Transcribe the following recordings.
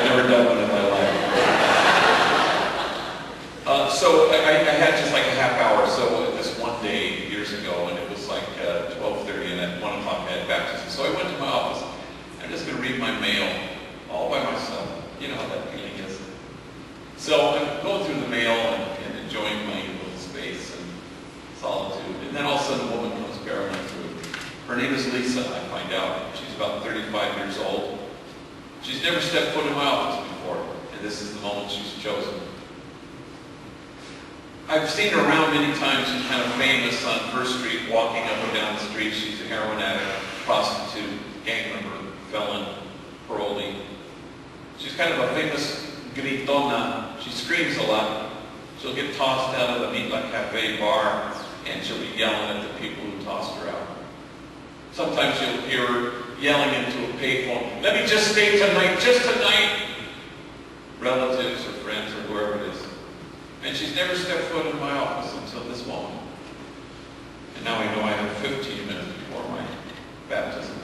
never done one in my life. So I had just like a half hour. So this one day years ago, and it was like 12:30, and at 1 o'clock I had baptism. So I went to my office. I'm just going to read my mail all by myself. You know how that feeling is. So I'm going through the mail and enjoying my little space and solitude. And then all of a sudden a woman comes barreling through. Her name is Lisa, I find out. She's about 35 years old. She's never stepped foot in my office before, and this is the moment she's chosen. I've seen her around many times. She's kind of famous on First Street, walking up and down the street. She's a heroin addict, prostitute, gang member, felon, parolee. She's kind of a famous gritona. She screams a lot. She'll get tossed out of the Mitla Cafe bar, and she'll be yelling at the people who tossed her out. Sometimes you'll hear her yelling into a payphone, "Let me just stay tonight, just tonight." Relatives or friends or whoever it is. And she's never stepped foot in my office until this moment. And now I know I have 15 minutes before my baptism.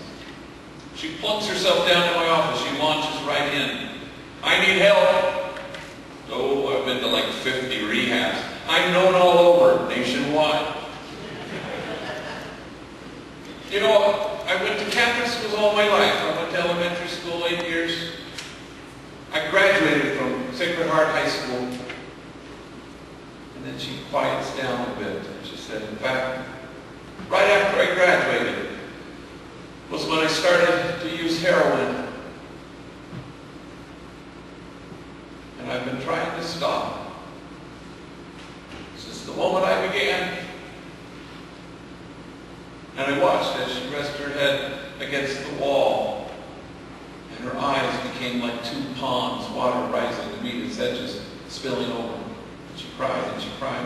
She plunks herself down in my office. She launches right in. "I need help." Oh, I've been to like 50 rehabs. I'm known all over, nationwide. You know, I went to Catholic schools all my life. I went to elementary school 8 years. I graduated from Sacred Heart High School. And then she quiets down a bit. And she said, in fact, right after I graduated was when I started to use heroin. And I've been trying to stop since the moment I began. And I watched as she rested her head against the wall, and her eyes became like two ponds, water rising to meet its edges, spilling over. And she cried and she cried,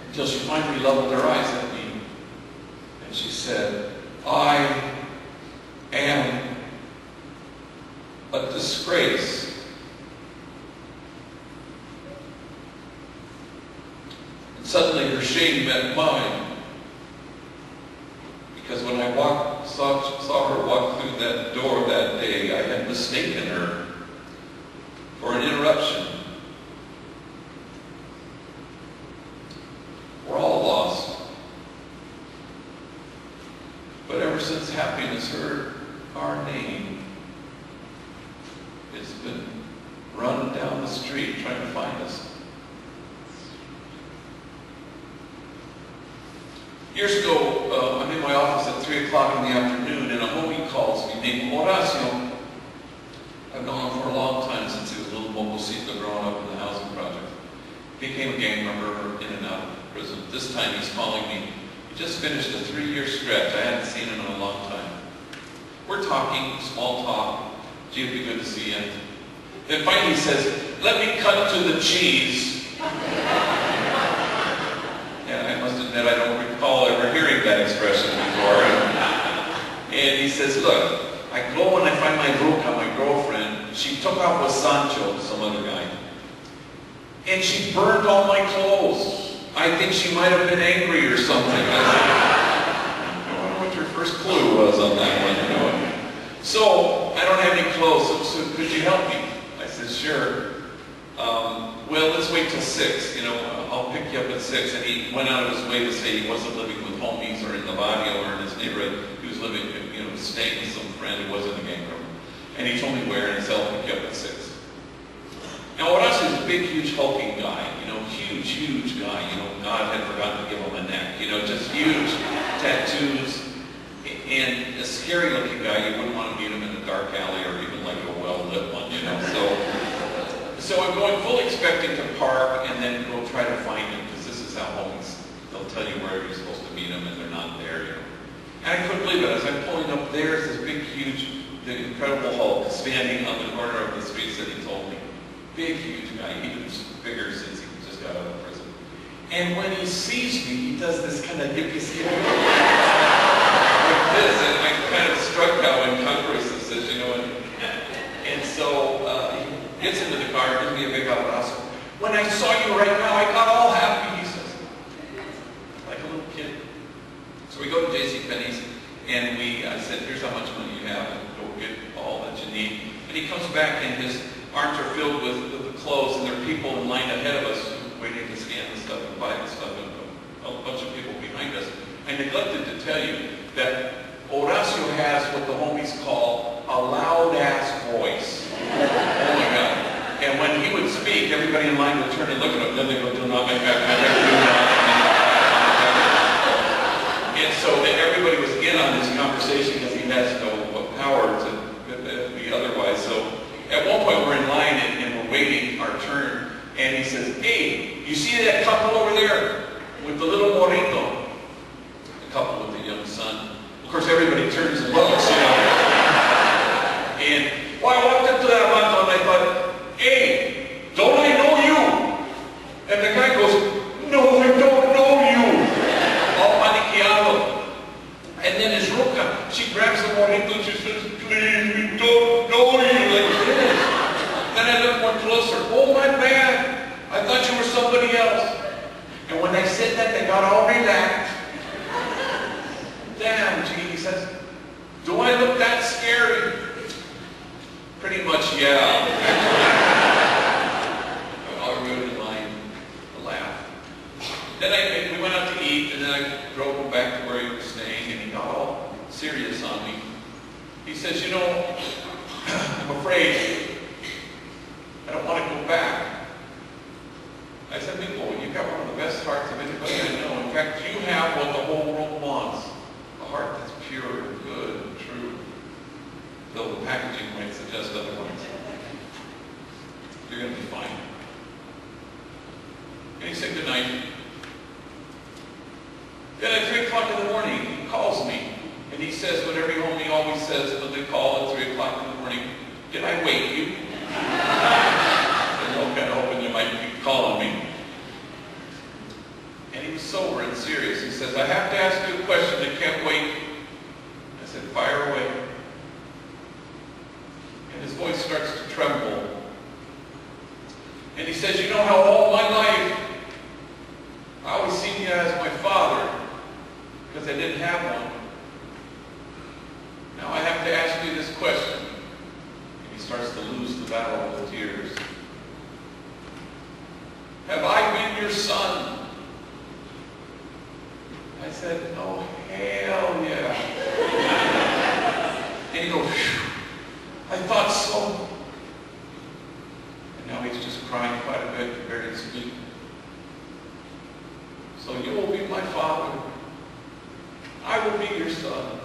until she finally leveled her eyes at me, and she said, "I am a disgrace." And suddenly her shame met mine. Because when I saw her walk through that door that day, I had mistaken her for an interruption. We're all lost. But ever since happiness heard our name, it's been running down the street trying to find us. Years ago, I'm in my office at 3 o'clock in the afternoon, and a homie calls me named Horacio. I've known him for a long time, since he was a little mocosito growing up in the housing project. Became a gang member in and out of prison. This time he's calling me. He just finished a 3-year stretch. I hadn't seen him in a long time. We're talking, small talk. Gee, it'd be good to see you. Then finally he says, "Let me cut to the cheese." And I must admit, I don't recall ever hearing that expression before. And he says, "Look, I go when I find my ruca, my girlfriend. She took off with Sancho," some other guy, "and she burned all my clothes. I think she might have been angry or something." I wonder what your first clue was on that one. You know? "So, I don't have any clothes, so could you help me?" I said, "Sure. Well, let's wait till 6, I'll pick you up at 6. And he went out of his way to say he wasn't living with homies or in the barrio or in his neighborhood. He was living, staying with some friend who wasn't a gang member. And he told me where, and he said, "I'll pick you up at 6. Now, Horacio is a big, huge, hulking guy, huge, huge guy. God had forgotten to give him a neck, just huge tattoos. And a scary-looking guy. You wouldn't want to meet him in a dark alley or even like a well-lit one, So I'm going fully expecting to park and then go try to find him, because this is how homies, they'll tell you where you're supposed to meet him and they're not there. And I couldn't believe it. As I'm pulling up, there's this big, huge, the Incredible Hulk standing on the corner of the streets that he told me. Big, huge guy. He was bigger since he just got out of prison. And when he sees me, he does this kind of hippie skip like this, and I'm kind of struck how incongruous this is, And so he gets into the car, gives me a big abrazo. "When I saw you right now, I got all happy," he says. Like a little kid. So we go to JCPenney's, and I said, "Here's how much money you have, and go get all that you need." And he comes back and his arms are filled with the clothes, and there are people in line ahead of us waiting to scan the stuff and buy the stuff, and a bunch of people behind us. I neglected to tell you that Horacio has what the homies call a loud-ass voice. Oh my God. And when he would speak, everybody in line would turn and look at him. Then they go, do not make that And so everybody was in on this conversation because he has no power to be otherwise. So at one point we're in line and we're waiting our turn. And he says, hey, you see that couple over there with the little morrito? The couple with the young son. Of course, everybody turns and looks, you know. And well, I walked up to that vato and I thought, hey, don't I know you? And the guy goes, no, I don't know you. All paniqueado. And then his ruca, she grabs the morrito and she says, please, we don't know you, like this. Then I look more closer. Oh, my bad. I thought you were somebody else. And when I said that, they got all relaxed. Damn, gee, he says, do I look that scary? Pretty much, yeah. I really in line to laugh. Then we went out to eat, and then I drove him back to where he was staying, and he got all serious on me. He says, you know, I'm afraid I don't want to go back. I said, Nicole, you've got one of the best hearts of anybody I know. In fact, you have what the whole world wants. A heart that's pure and good and true. Though the packaging might suggest otherwise. You're going to be fine. And he said goodnight. Then at 3 o'clock in the morning, he calls me. And he says what every homie always says when they call at 3 o'clock in the morning, did I wake you? I'm kind of hoping you might be calling me. And he was sober and serious. He says, I have to ask you a question. I can't wait. I said, fire away. And his voice starts to tremble. And he says, you know how all my life I always seen you as my father because I didn't have one. Now I have to ask you this question. And he starts to lose the battle with tears. Have I been your son? I said, oh, hell yeah. And he goes, phew, I thought so. And now he's just crying quite a bit and barely speaking. So you will be my father. I will be your son.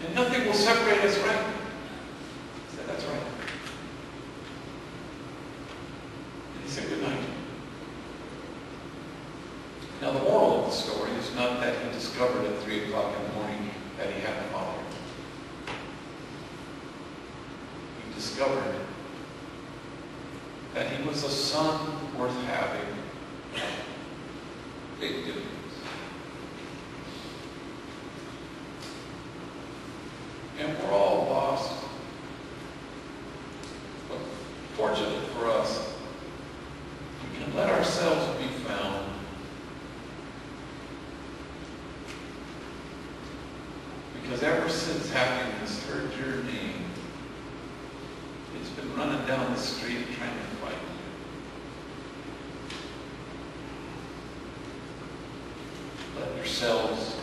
And nothing will separate us, right? I said, that's right. And he said, good night. Now the moral of the story is not that he discovered at 3 o'clock in the morning that he had a father. He discovered that he was a son worth having. Big difference. And we're all lost. But fortunate for us, we can let ourselves be found. Because ever since happiness heard your name, it's been running down the street trying to find you. Let yourselves